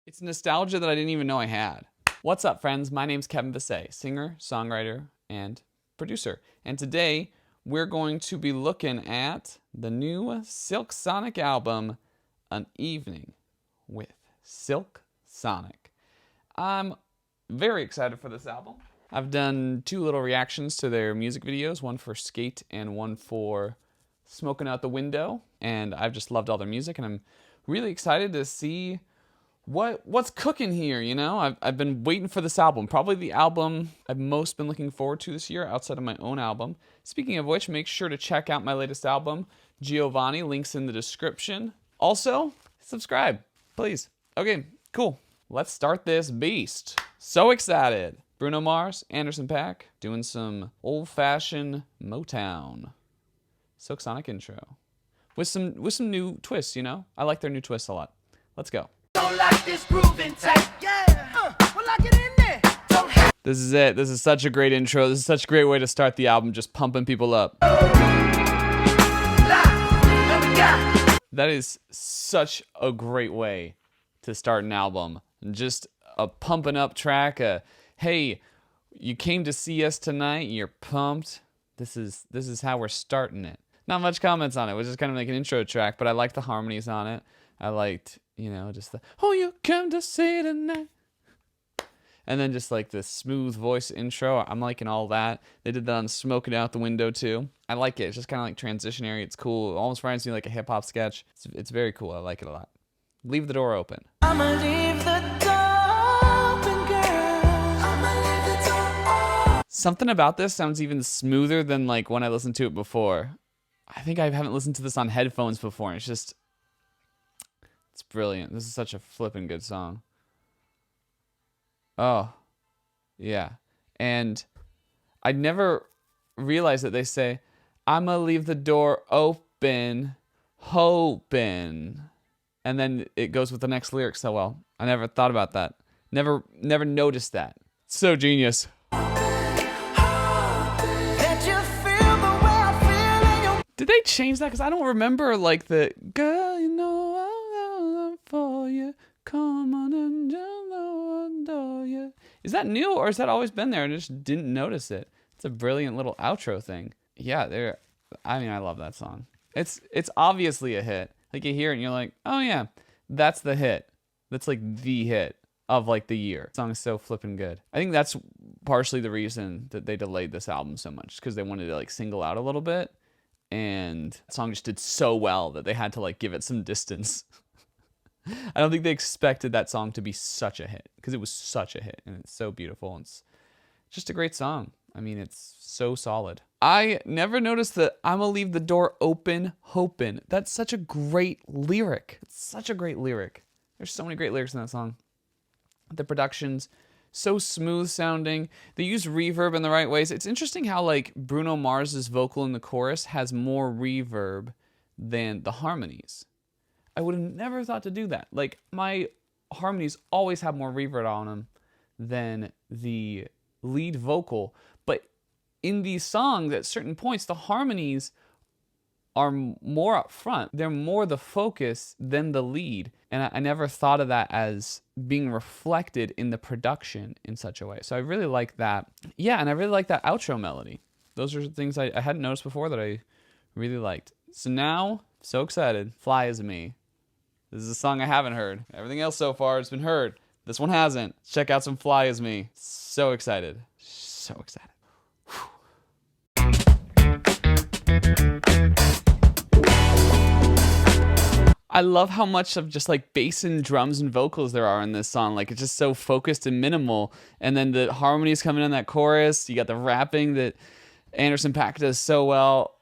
It's nostalgia that I didn't even know I had. What's up, friends? My name's Kevin Visay, singer, songwriter, and producer. And today, we're going to be looking at the new Silk Sonic album, An Evening with Silk Sonic. I'm very excited for this album. I've done 2 little reactions to their music videos, one for Skate and one for Smoking Out the Window. And I've just loved all their music, and I'm really excited to see what's cooking here, you know? I've been waiting for this album. Probably the album I've most been looking forward to this year outside of my own album. Speaking of which, make sure to check out my latest album, Giovanni. Links in the description. Also, subscribe, please. Okay, cool. Let's start this beast. So excited. Bruno Mars, Anderson .Paak, doing some old-fashioned Motown. Silk Sonic intro. With some new twists, you know? I like their new twists a lot. Let's go. Don't like this grooving type. Yeah. Well, I get in there. This is it. This is such a great intro. This is such a great way to start the album, just pumping people up. That is such a great way to start an album. Just a pumping up track. Hey, you came to see us tonight. You're pumped. This is how we're starting it. Not much comments on it. It was just kind of like an intro track, but I liked the harmonies on it. I liked, you know, just the, oh, you come to see tonight. And then just like the smooth voice intro. I'm liking all that. They did that on Smoking Out the Window too. I like it. It's just kind of like transitionary. It's cool. It almost reminds me of like a hip hop sketch. It's very cool. I like it a lot. Leave the door open. I'ma leave the door open, girl. I'ma leave the door open. Something about this sounds even smoother than like when I listened to it before. I think I haven't listened to this on headphones before. It's just, it's brilliant. This is such a flippin' good song. Oh, yeah. And I never realized that they say, I'ma leave the door open, hoping. And then it goes with the next lyric so well. I never thought about that. Never noticed that. So genius. Did they change that? Because I don't remember like the girl, you know I love for you. Come on and adore you. Is that new or has that always been there? I just didn't notice it. It's a brilliant little outro thing. Yeah, I love that song. It's obviously a hit. Like you hear it and you're like, oh yeah, that's the hit. That's like the hit of like the year. The song is so flippin' good. I think that's partially the reason that they delayed this album so much, because they wanted to like single out a little bit. And the song just did so well that they had to like give it some distance. I don't think they expected that song to be such a hit, because it was such a hit and it's so beautiful. And it's just a great song. I mean, it's so solid. I never noticed that I'ma leave the door open, hoping. That's such a great lyric. It's such a great lyric. There's so many great lyrics in that song. The production's so smooth sounding. They use reverb in the right ways. It's interesting how like Bruno Mars's vocal in the chorus has more reverb than the harmonies. I would have never thought to do that. Like my harmonies always have more reverb on them than the lead vocal. But in these songs at certain points, the harmonies are more up front. They're more the focus than the lead. And I never thought of that as being reflected in the production in such a way. So I really like that. Yeah, and I really like that outro melody. Those are things I hadn't noticed before that I really liked. So now, so excited. Fly As Me. This is a song I haven't heard. Everything else so far has been heard. This one hasn't. Check out some Fly As Me. So excited. So excited. I love how much of just like bass and drums and vocals there are in this song. Like it's just so focused and minimal. And then the harmonies coming in that chorus. You got the rapping that Anderson .Paak does so well.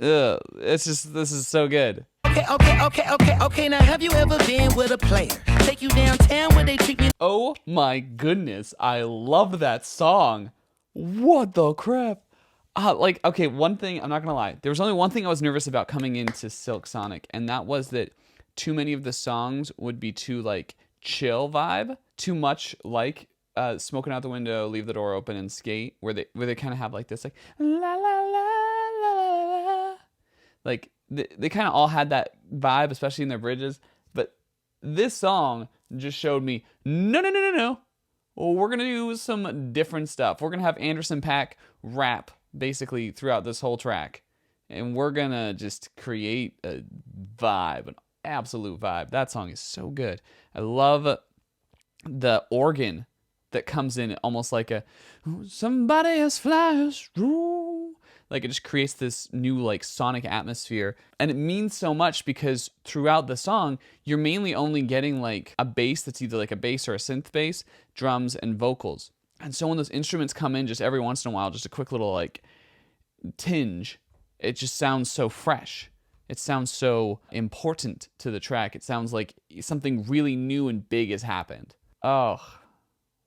It's just, this is so good. Okay. Now have you ever been with a player? Take you downtown where they treat me. Oh my goodness. I love that song. What the crap? Okay, one thing, I'm not gonna lie. There was only one thing I was nervous about coming into Silk Sonic, and that was that too many of the songs would be too, like, chill vibe. Too much like Smoking Out the Window, Leave the Door Open, and Skate, where they kind of have, like, this, like, la la la la la la. Like, they kind of all had that vibe, especially in their bridges, but This song just showed me, no, no, no, no, no. Well, we're going to do some different stuff. We're going to have Anderson .Paak rap basically throughout this whole track. And we're going to just create a vibe, an absolute vibe. That song is so good. I love the organ that comes in almost like a somebody has flyers through. Like it just creates this new like sonic atmosphere. And it means so much because throughout the song, you're mainly only getting like a bass that's either like a bass or a synth bass, drums, and vocals. And so when those instruments come in just every once in a while, just a quick little like tinge, it just sounds so fresh. It sounds so important to the track. It sounds like something really new and big has happened. Oh,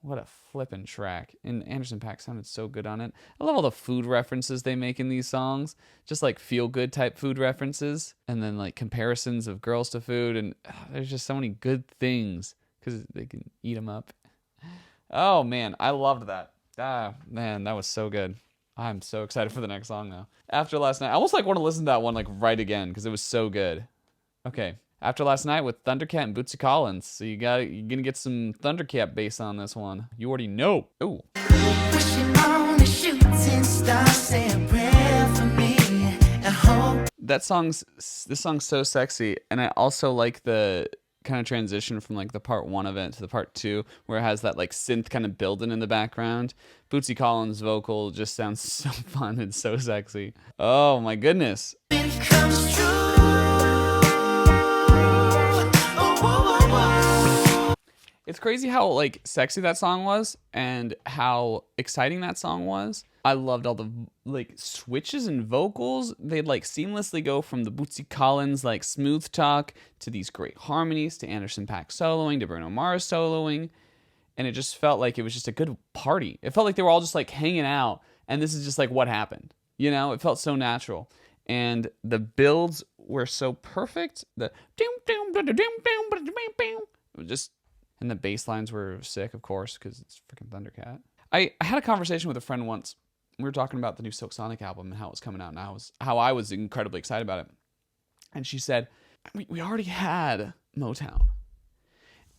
what a flippin' track. And Anderson .Paak sounded so good on it. I love all the food references they make in these songs. Just like feel-good type food references. And then like comparisons of girls to food. And there's just so many good things because they can eat them up. Oh, man. I loved that. Ah, man, that was so good. I'm so excited for the next song now. After Last Night, I almost like want to listen to that one like right again because it was so good. Okay. After Last Night with Thundercat and Bootsy Collins. So you're gonna get some Thundercat bass on this one. You already know. Ooh. Wishing on a shooting star, say a prayer for me. And hope This song's so sexy, and I also like the kind of transition from like the part 1 of it to the part 2, where it has that like synth kind of building in the background. Bootsy Collins' vocal just sounds so fun and so sexy. Oh my goodness. it comes true. Oh, whoa, whoa, whoa. It's crazy how like sexy that song was and how exciting that song was. I loved all the like switches and vocals. They'd like seamlessly go from the Bootsy Collins like smooth talk to these great harmonies to Anderson .Paak soloing to Bruno Mars soloing, and it just felt like it was just a good party. It felt like they were all just like hanging out, and this is just like what happened. You know, it felt so natural, and the builds were so perfect. The just and the bass lines were sick, of course, because it's freaking Thundercat. I had a conversation with a friend once. We were talking about the new Silk Sonic album and how it was coming out, and how I was incredibly excited about it. And she said, we already had Motown.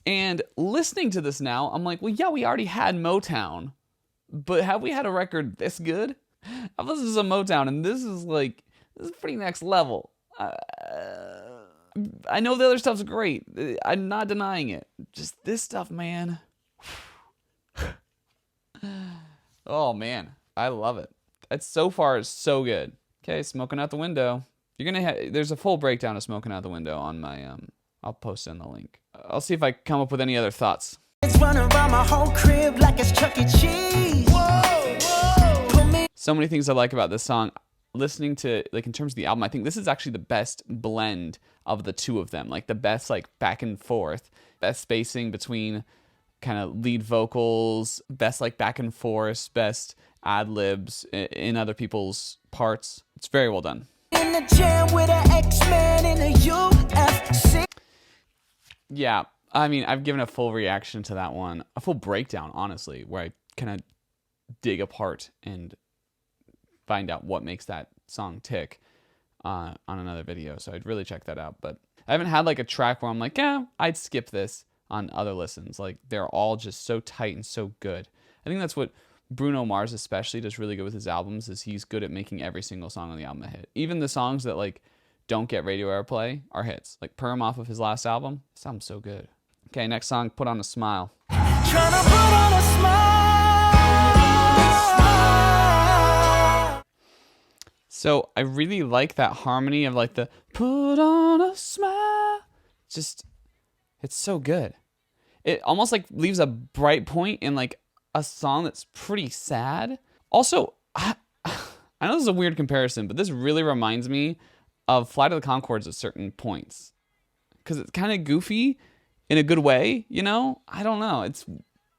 And listening to this now, I'm like, well, yeah, we already had Motown, but have we had a record this good? I've listened to some Motown, and this is pretty next level. I know the other stuff's great. I'm not denying it. Just this stuff, man. Oh, man. I love it. It's so far so good. Okay, Smoking Out the Window. You're gonna there's a full breakdown of Smoking Out the Window on my I'll post in the link. I'll see if I come up with any other thoughts. It's running around my whole crib like it's Chuck E. Cheese. Whoa, whoa. Put me So many things I like about this song. Listening to like in terms of the album, I think this is actually the best blend of the two of them. Like the best like back and forth, best spacing between kind of lead vocals, best like back and forth, best ad libs in other people's parts. It's very well done. in the gym with an X-Man in a UFC. Yeah, I mean, I've given a full reaction to that one, a full breakdown, honestly, where I kind of dig apart and find out what makes that song tick on another video. So I'd really check that out. But I haven't had like a track where I'm like, yeah, I'd skip this on other listens. Like they're all just so tight and so good. I think that's what Bruno Mars especially does really good with his albums, is he's good at making every single song on the album a hit. Even the songs that like don't get radio airplay are hits. Like Perm off of his last album, sounds so good. Okay, next song, Put on a Smile. Tryna put on a smile. So I really like that harmony of like the put on a smile. Just, it's so good. It almost like leaves a bright point in like a song that's pretty sad. Also, I know this is a weird comparison, but this really reminds me of Flight of the Conchords at certain points. Because it's kind of goofy in a good way, you know? I don't know.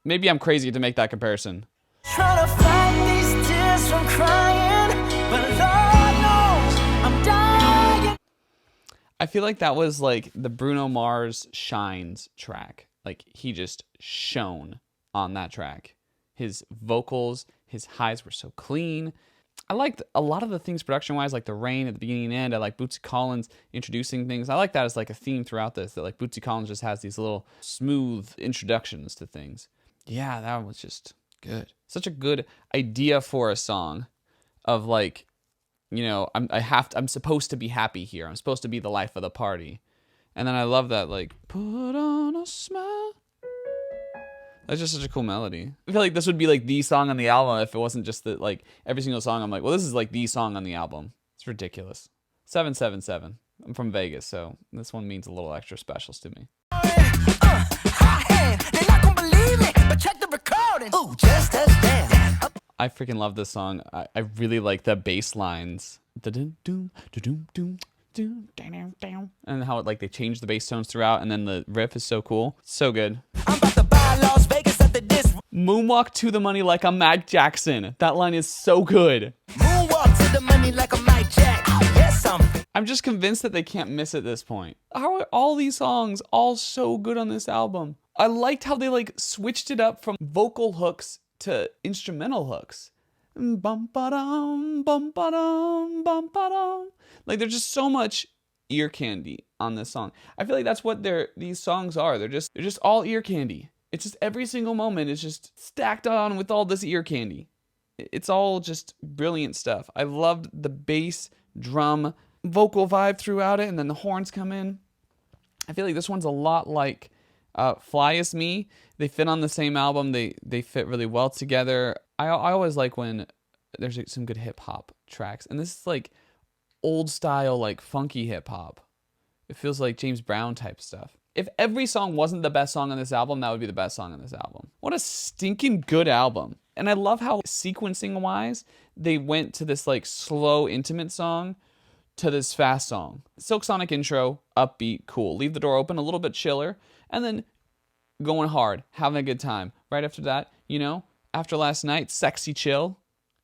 Maybe I'm crazy to make that comparison. Tryna fight these tears from crying, but Lord knows I'm dying. I feel like that was like the Bruno Mars Shines track. Like he just shone on that track. His vocals, his highs were so clean. I liked a lot of the things production-wise, like the rain at the beginning and end. I like Bootsy Collins introducing things. I like that as like a theme throughout this, that like Bootsy Collins just has these little smooth introductions to things. Yeah, that was just good. Such a good idea for a song of like, you know, I'm supposed to be happy here. I'm supposed to be the life of the party. And then I love that, like, put on a smile. That's just such a cool melody. I feel like this would be like the song on the album if it wasn't just that, like, every single song I'm like, well, this is like the song on the album. It's ridiculous. 777. I'm from Vegas, so this one means a little extra specials to me. I freaking love this song. I really like the bass lines. And how like they change the bass tones throughout, and then the riff is so cool. So good. I'm about to buy Las Vegas at the disc. Moonwalk to the money like I'm Mike Jackson. That line is so good. Moonwalk to the money like I'm Mike Jackson. Yes, I'm just convinced that they can't miss at this point. How are all these songs all so good on this album? I liked how they like switched it up from vocal hooks to instrumental hooks. Bum ba dum, bum ba dum, bum ba dum. Like there's just so much ear candy on this song. I feel like that's what these songs are. They're just all ear candy. It's just every single moment is just stacked on with all this ear candy. It's all just brilliant stuff. I loved the bass, drum, vocal vibe throughout it, and then the horns come in. I feel like this one's a lot like Fly As Me. They fit on the same album. They fit really well together. I always like when there's some good hip hop tracks, and this is like old style, like funky hip hop. It feels like James Brown type stuff. If every song wasn't the best song on this album, that would be the best song on this album. What a stinking good album. And I love how sequencing wise, they went to this like slow, intimate song to this fast song. Silk Sonic intro, upbeat, cool. Leave the Door Open, a little bit chiller, and then going hard, having a good time. Right after that, you know, After Last Night, sexy chill.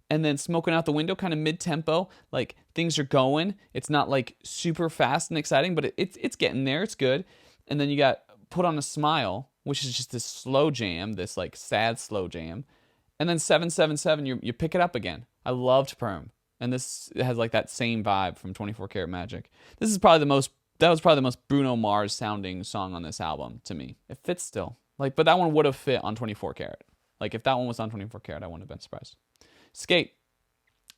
And then Smoking Out the Window, kind of mid-tempo, like things are going. It's not like super fast and exciting, but it's getting there. It's good. And then you got Put on a Smile, which is just this slow jam, this like sad slow jam. And then 777, you pick it up again. I loved Perm, and this has like that same vibe from 24 Karat Magic. That was probably the most Bruno Mars sounding song on this album to me. It fits still, like, but that one would have fit on 24 Karat. Like if that one was on 24 Karat, I wouldn't have been surprised. Skate.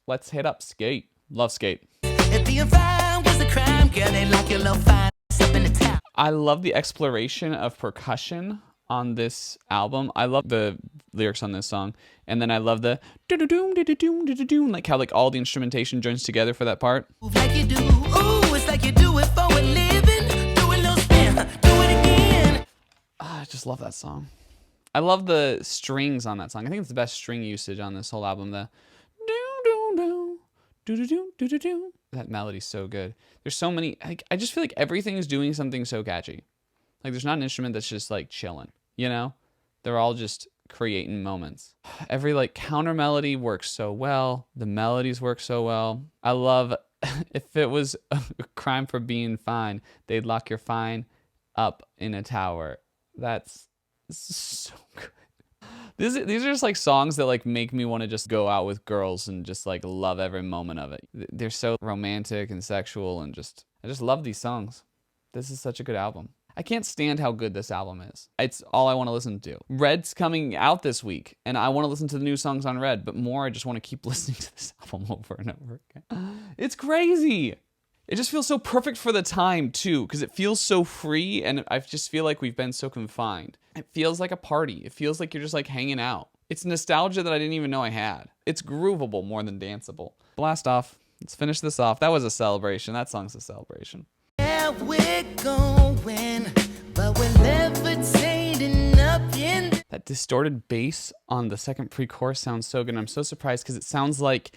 Let's hit up Skate. Love Skate. If being fine was a crime, girl, they lock your little fine up in the town. I love the exploration of percussion on this album. I love the lyrics on this song. And then I love the do-do-doom, do-do-doom, do-do-doom, like how like all the instrumentation joins together for that part. Like you do. Ooh, it's like you do it for a living. Do a little spin, do it again. I just love that song. I love the strings on that song. I think it's the best string usage on this whole album. The do-do-do, do-do-do, do-do-do. That melody's so good. There's so many, like, I just feel like everything is doing something so catchy. Like there's not an instrument that's just like chilling, you know? They're all just creating moments. Every like counter melody works so well. The melodies work so well. I love, if it was a crime for being fine, they'd lock your fine up in a tower. That's so good. These are just like songs that like make me want to just go out with girls and just like love every moment of it. They're so romantic and sexual, and I just love these songs. This is such a good album. I can't stand how good this album is. It's all I want to listen to. Red's coming out this week, and I want to listen to the new songs on Red, but more I just want to keep listening to this album over and over again. It's crazy. It just feels so perfect for the time, too, because it feels so free, and I just feel like we've been so confined. It feels like a party. It feels like you're just, like, hanging out. It's nostalgia that I didn't even know I had. It's groovable more than danceable. Blast off. Let's finish this off. That was a celebration. That song's a celebration. Yeah, we're going, but we're levitating up in... That distorted bass on the second pre-chorus sounds so good, and I'm so surprised because it sounds like...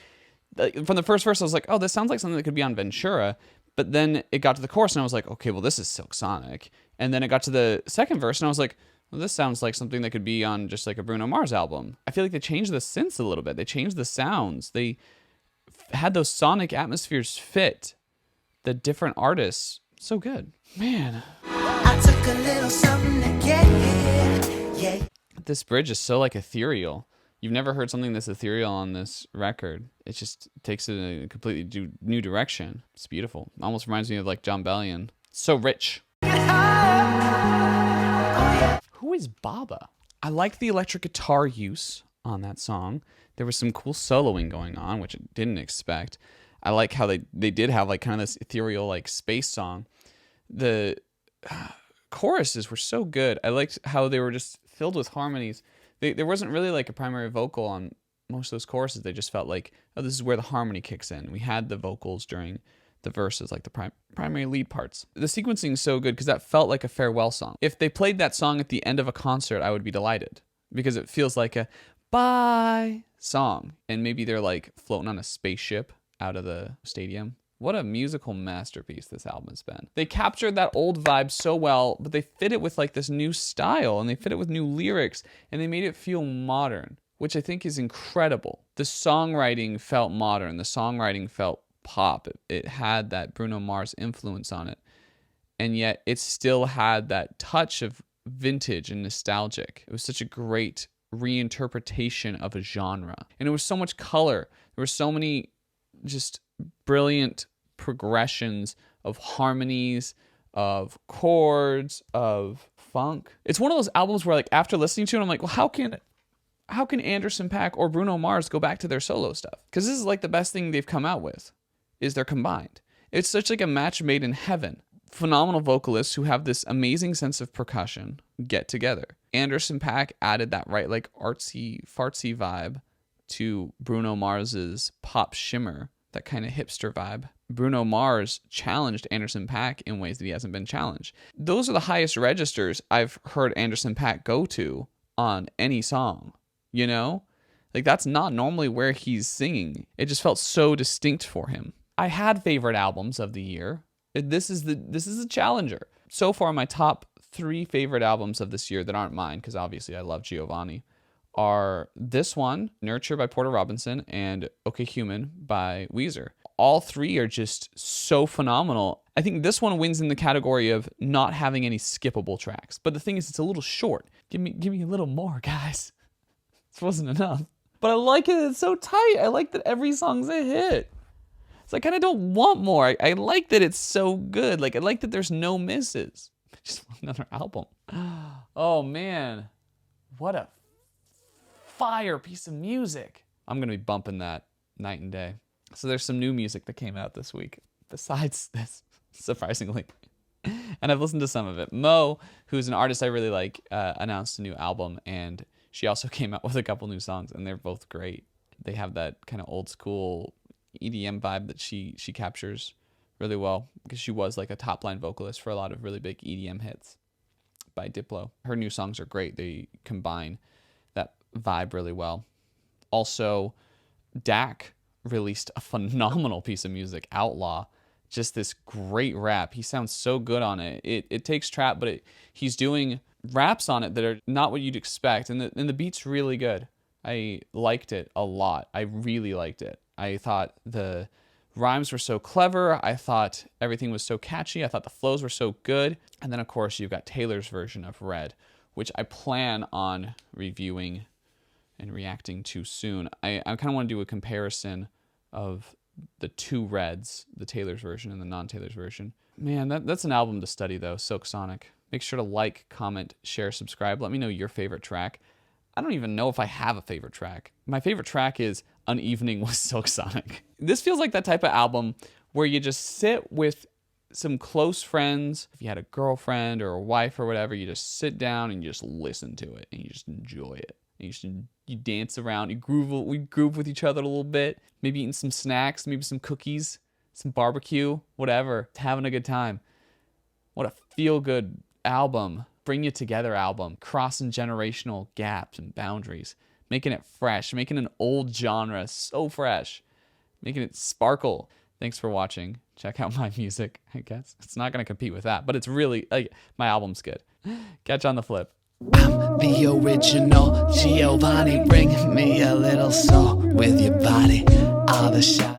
From the first verse, I was like, oh, this sounds like something that could be on Ventura. But then it got to the chorus, and I was like, okay, well, this is Silk Sonic. And then it got to the second verse, and I was like, well, this sounds like something that could be on just like a Bruno Mars album. I feel like they changed the synths a little bit. They changed the sounds. They had those sonic atmospheres fit the different artists. So good. Man. I took a little something to get here. Yeah. This bridge is so like ethereal. You've never heard something this ethereal on this record. It just takes it in a completely new direction. It's beautiful. Almost reminds me of like John Bellion. So rich. Who is Baba? I liked the electric guitar use on that song. There was some cool soloing going on, which I didn't expect. I like how they did have like kind of this ethereal like space song. The choruses were so good. I liked how they were just filled with harmonies. There wasn't really like a primary vocal on most of those choruses. They just felt like, oh, this is where the harmony kicks in. We had the vocals during the verses, like the primary lead parts. The sequencing is so good because that felt like a farewell song. If they played that song at the end of a concert, I would be delighted because it feels like a bye song. And maybe they're like floating on a spaceship out of the stadium. What a musical masterpiece this album has been. They captured that old vibe so well, but they fit it with like this new style and they fit it with new lyrics and they made it feel modern, which I think is incredible. The songwriting felt modern. The songwriting felt pop. It had that Bruno Mars influence on it. And yet it still had that touch of vintage and nostalgic. It was such a great reinterpretation of a genre. And it was so much color. There were so many just brilliant progressions of harmonies, of chords, of funk. It's one of those albums where like after listening to it, I'm like, well, how can Anderson .Paak or Bruno Mars go back to their solo stuff? Because this is like the best thing they've come out with, is they're combined. It's such like a match made in heaven. Phenomenal vocalists who have this amazing sense of percussion get together. Anderson .Paak added that right like artsy, fartsy vibe to Bruno Mars's pop shimmer, that kind of hipster vibe. Bruno Mars challenged Anderson .Paak in ways that he hasn't been challenged. Those are the highest registers I've heard Anderson .Paak go to on any song, you know? Like that's not normally where he's singing. It just felt so distinct for him. I had favorite albums of the year. This is a challenger. So far, my top 3 favorite albums of this year that aren't mine, because obviously I love Giovanni, are this one, Nurture by Porter Robinson, and Okay Human by Weezer. All 3 are just so phenomenal. I think this one wins in the category of not having any skippable tracks. But the thing is, it's a little short. Give me a little more, guys. This wasn't enough. But I like it. It's so tight. I like that every song's a hit. So I kind of don't want more. I like that it's so good. Like I like that there's no misses. I just want another album. Oh man, what a fire piece of music. I'm gonna be bumping that night and day. So there's some new music that came out this week besides this, surprisingly. And I've listened to some of it. Mo, who's an artist I really like, announced a new album, and she also came out with a couple new songs, and they're both great. They have that kind of old school EDM vibe that she captures really well, because she was like a top line vocalist for a lot of really big EDM hits by Diplo. Her new songs are great. They combine that vibe really well. Also, Dak released a phenomenal piece of music, Outlaw. Just this great rap. He sounds so good on it. It takes trap, but he's doing raps on it that are not what you'd expect, and the beat's really good. I liked it a lot. I really liked it. I thought the rhymes were so clever. I thought everything was so catchy. I thought the flows were so good. And then, of course, you've got Taylor's version of Red, which I plan on reviewing and reacting to soon. I kind of want to do a comparison of the two Reds, the Taylor's version and the non-Taylor's version. Man, that's an album to study, though, Silk Sonic. Make sure to like, comment, share, subscribe. Let me know your favorite track. I don't even know if I have a favorite track. My favorite track is Unevening with Silk Sonic. This feels like that type of album where you just sit with some close friends. If you had a girlfriend or a wife or whatever, you just sit down and you just listen to it and you just enjoy it. And you dance around, we groove with each other a little bit, maybe eating some snacks, maybe some cookies, some barbecue, whatever, having a good time. What a feel-good album. Bring you together album, crossing generational gaps and boundaries, making it fresh, making an old genre so fresh, making it sparkle. Thanks for watching. Check out my music, I guess. It's not going to compete with that, but it's really, my album's good. Catch you on the flip. I'm the original Giovanni. Bring me a little soul with your body. All the shot.